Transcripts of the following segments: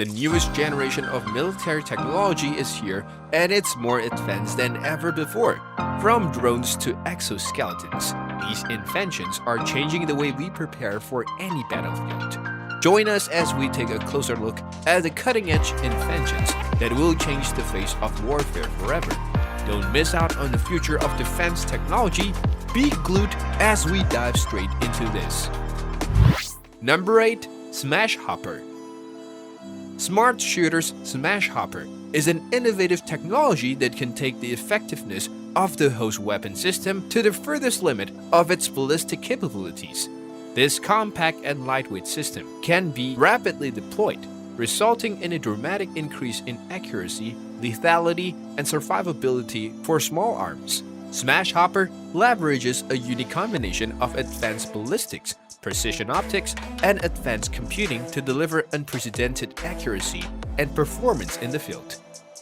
The newest generation of military technology is here, and it's more advanced than ever before. From drones to exoskeletons, these inventions are changing the way we prepare for any battlefield. Join us as we take a closer look at the cutting-edge inventions that will change the face of warfare forever. Don't miss out on the future of defense technology. Be glued as we dive straight into this. Number 8. Smash Hopper. Smart Shooter's Smash Hopper is an innovative technology that can take the effectiveness of the host weapon system to the furthest limit of its ballistic capabilities. This compact and lightweight system can be rapidly deployed, resulting in a dramatic increase in accuracy, lethality, and survivability for small arms. Smash Hopper leverages a unique combination of advanced ballistics, precision optics, and advanced computing to deliver unprecedented accuracy and performance in the field.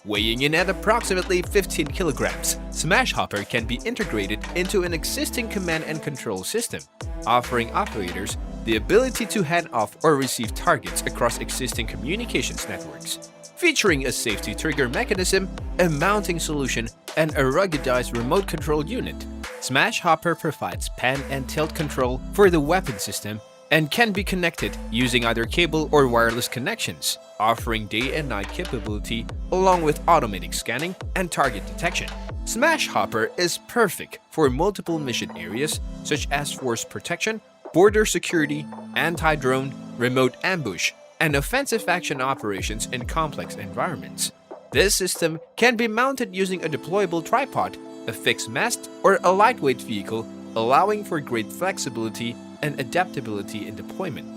Weighing in at approximately 15 kilograms, Smash Hopper can be integrated into an existing command and control system, offering operators the ability to hand off or receive targets across existing communications networks. Featuring a safety trigger mechanism, a mounting solution, and a ruggedized remote control unit, Smash Hopper provides pan and tilt control for the weapon system and can be connected using either cable or wireless connections, offering day and night capability along with automatic scanning and target detection. Smash Hopper is perfect for multiple mission areas such as force protection, border security, anti-drone, remote ambush, and offensive action operations in complex environments. This system can be mounted using a deployable tripod, a fixed mast, or a lightweight vehicle, allowing for great flexibility and adaptability in deployment.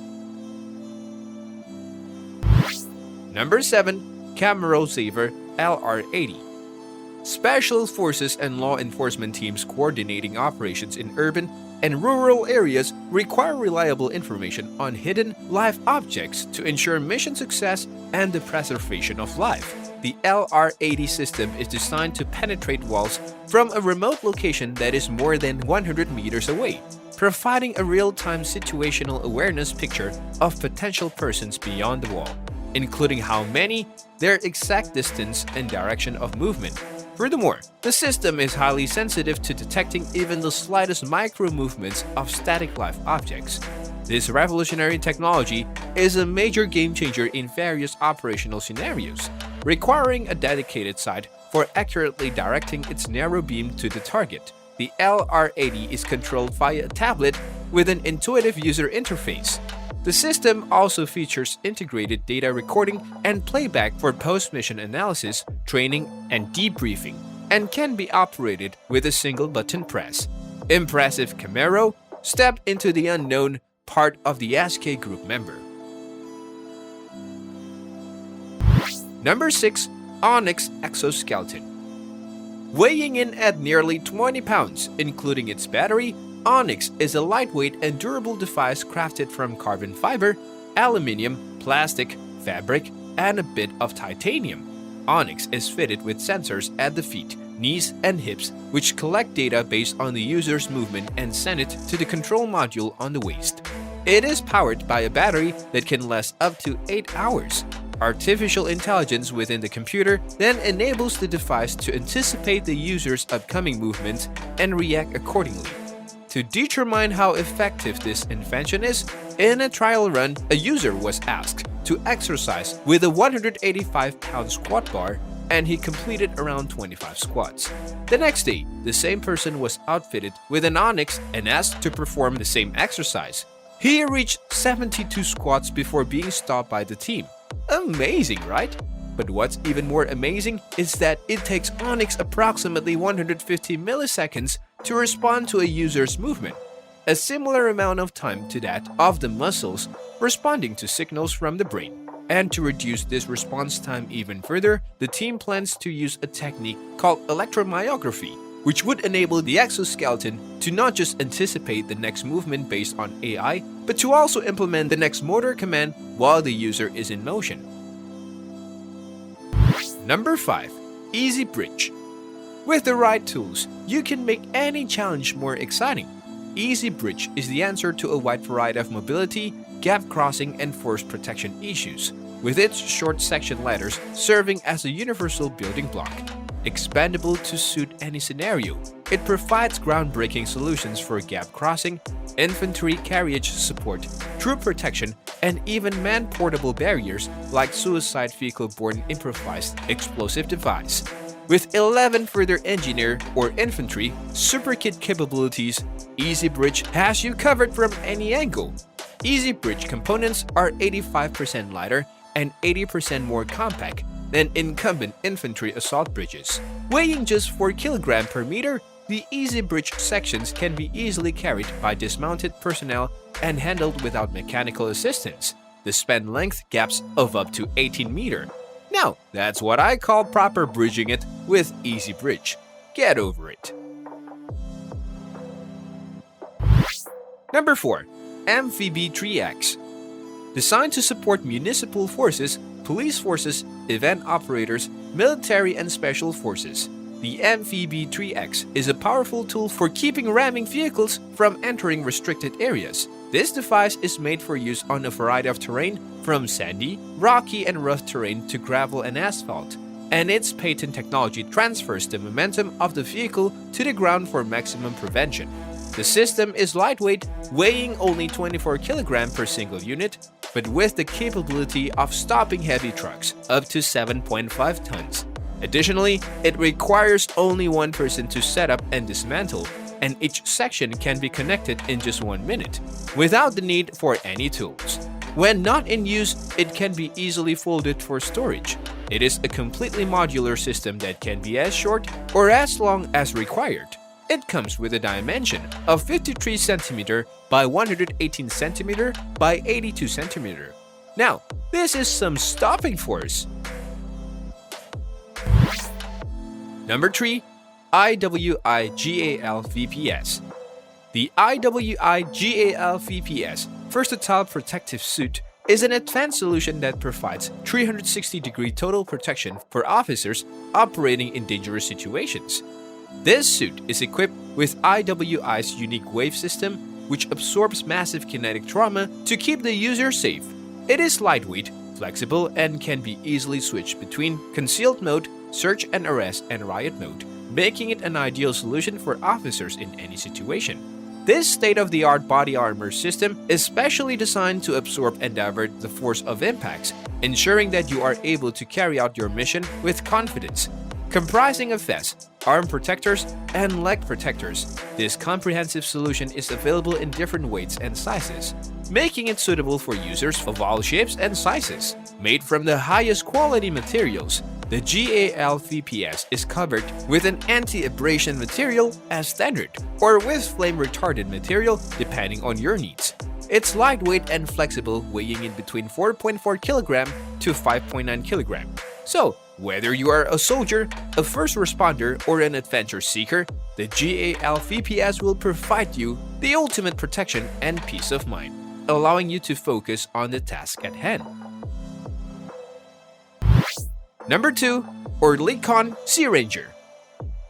Number 7. Camero Xaver LR80. Special forces and law enforcement teams coordinating operations in urban and rural areas require reliable information on hidden live objects to ensure mission success and the preservation of life. The LR80 system is designed to penetrate walls from a remote location that is more than 100 meters away, providing a real-time situational awareness picture of potential persons beyond the wall, including how many, their exact distance, and direction of movement. Furthermore, the system is highly sensitive to detecting even the slightest micro-movements of static live objects. This revolutionary technology is a major game-changer in various operational scenarios, requiring a dedicated sight for accurately directing its narrow beam to the target. The LR80 is controlled via a tablet with an intuitive user interface. The system also features integrated data recording and playback for post-mission analysis, training, and debriefing, and can be operated with a single button press. Impressive Camero, step into the unknown, part of the SK Group member. Number 6. Onyx Exoskeleton. Weighing in at nearly 20 pounds, including its battery, Onyx is a lightweight and durable device crafted from carbon fiber, aluminium, plastic, fabric, and a bit of titanium. Onyx is fitted with sensors at the feet, knees, and hips, which collect data based on the user's movement and send it to the control module on the waist. It is powered by a battery that can last up to 8 hours. Artificial intelligence within the computer then enables the device to anticipate the user's upcoming movements and react accordingly. To determine how effective this invention is, in a trial run, a user was asked to exercise with a 185-pound squat bar, and he completed around 25 squats. The next day, the same person was outfitted with an Onyx and asked to perform the same exercise. He reached 72 squats before being stopped by the team. Amazing, right? But what's even more amazing is that it takes Onyx approximately 150 milliseconds to respond to a user's movement, a similar amount of time to that of the muscles responding to signals from the brain. And to reduce this response time even further, the team plans to use a technique called electromyography, which would enable the exoskeleton to not just anticipate the next movement based on AI, but to also implement the next motor command while the user is in motion. Number 5. Easibridge. With the right tools, you can make any challenge more exciting. Easibridge is the answer to a wide variety of mobility, gap crossing, and force protection issues. with its short section ladders serving as a universal building block. Expandable to suit any scenario, it provides groundbreaking solutions for gap crossing, infantry carriage support, troop protection, and even man-portable barriers like suicide vehicle-borne improvised explosive device. With 11 further engineer or infantry super kit capabilities, Easibridge has you covered from any angle. Easibridge components are 85% lighter and 80% more compact than incumbent infantry assault bridges. Weighing just 4 kg per meter, the Easibridge sections can be easily carried by dismounted personnel and handled without mechanical assistance. The span length gaps of up to 18 meters. Now, that's what I call proper bridging it with Easibridge. Get over it. Number 4. Amphib-3X. Designed to support municipal forces, police forces, event operators, military and special forces, the Amphib-3X is a powerful tool for keeping ramming vehicles from entering restricted areas. This device is made for use on a variety of terrain, from sandy, rocky and rough terrain to gravel and asphalt, and its patent technology transfers the momentum of the vehicle to the ground for maximum prevention. The system is lightweight, weighing only 24 kg per single unit, but with the capability of stopping heavy trucks up to 7.5 tons. Additionally, it requires only one person to set up and dismantle, and each section can be connected in just 1 minute, without the need for any tools. When not in use, it can be easily folded for storage. It is a completely modular system that can be as short or as long as required. It comes with a dimension of 53 cm by 118 cm by 82 cm. Now, this is some stopping force. Number 3. IWI-GAL VPS. The IWI-GAL VPS versatile protective suit is an advanced solution that provides 360-degree total protection for officers operating in dangerous situations. This suit is equipped with IWI's unique wave system, which absorbs massive kinetic trauma to keep the user safe. It is lightweight, flexible, and can be easily switched between concealed mode, search and arrest, and riot mode, making it an ideal solution for officers in any situation. This state-of-the-art body armor system is specially designed to absorb and divert the force of impacts, ensuring that you are able to carry out your mission with confidence. Comprising of vests, arm protectors, and leg protectors, this comprehensive solution is available in different weights and sizes, making it suitable for users of all shapes and sizes. Made from the highest quality materials, the GAL VPS is covered with an anti-abrasion material as standard, or with flame-retardant material depending on your needs. It's lightweight and flexible, weighing in between 4.4 kg to 5.9 kg. So, whether you are a soldier, a first responder, or an adventure seeker, the GAL VPS will provide you the ultimate protection and peace of mind, allowing you to focus on the task at hand. Number 2. OERLIKON SEARANGER.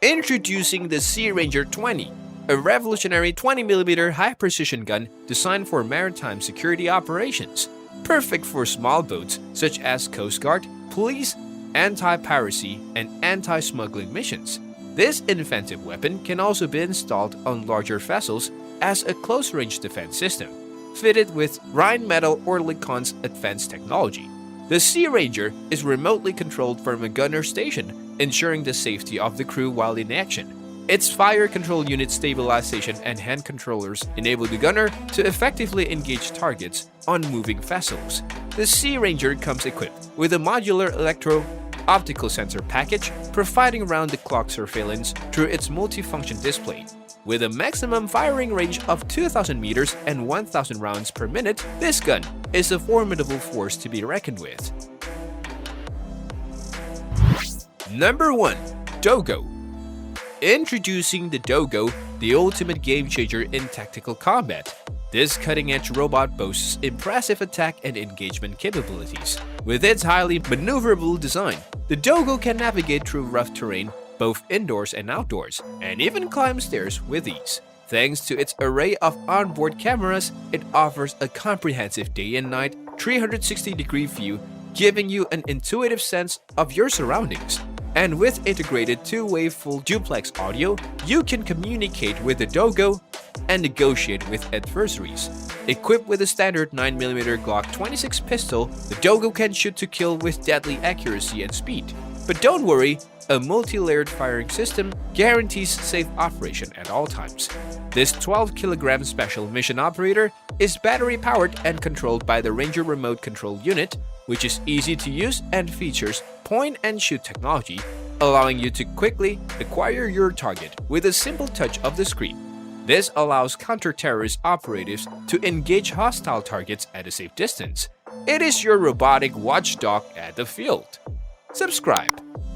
Introducing the SEARANGER 20, a revolutionary 20mm high-precision gun designed for maritime security operations, perfect for small boats such as Coast Guard, police, anti-piracy, and anti-smuggling missions. This inventive weapon can also be installed on larger vessels as a close-range defense system, fitted with Rheinmetall OERLIKON's advanced technology. The SEARANGER is remotely controlled from a gunner station, ensuring the safety of the crew while in action. Its fire control unit stabilization and hand controllers enable the gunner to effectively engage targets on moving vessels. The SEARANGER comes equipped with a modular electro-optical sensor package, providing round-the-clock surveillance through its multifunction display. With a maximum firing range of 2,000 meters and 1,000 rounds per minute, this gun is a formidable force to be reckoned with. Number 1. Dogo. Introducing the Dogo, the ultimate game-changer in tactical combat. This cutting-edge robot boasts impressive attack and engagement capabilities. With its highly maneuverable design, the Dogo can navigate through rough terrain, both indoors and outdoors, and even climb stairs with ease. Thanks to its array of onboard cameras, it offers a comprehensive day and night 360-degree view giving you an intuitive sense of your surroundings. And with integrated two-way full duplex audio, you can communicate with the Dogo and negotiate with adversaries. Equipped with a standard 9mm Glock 26 pistol, the Dogo can shoot to kill with deadly accuracy and speed. But don't worry, a multi-layered firing system guarantees safe operation at all times. This 12kg special mission operator is battery-powered and controlled by the Ranger Remote Control Unit, which is easy to use and features point-and-shoot technology, allowing you to quickly acquire your target with a simple touch of the screen. This allows counter-terrorist operatives to engage hostile targets at a safe distance. It is your robotic watchdog at the field. Subscribe.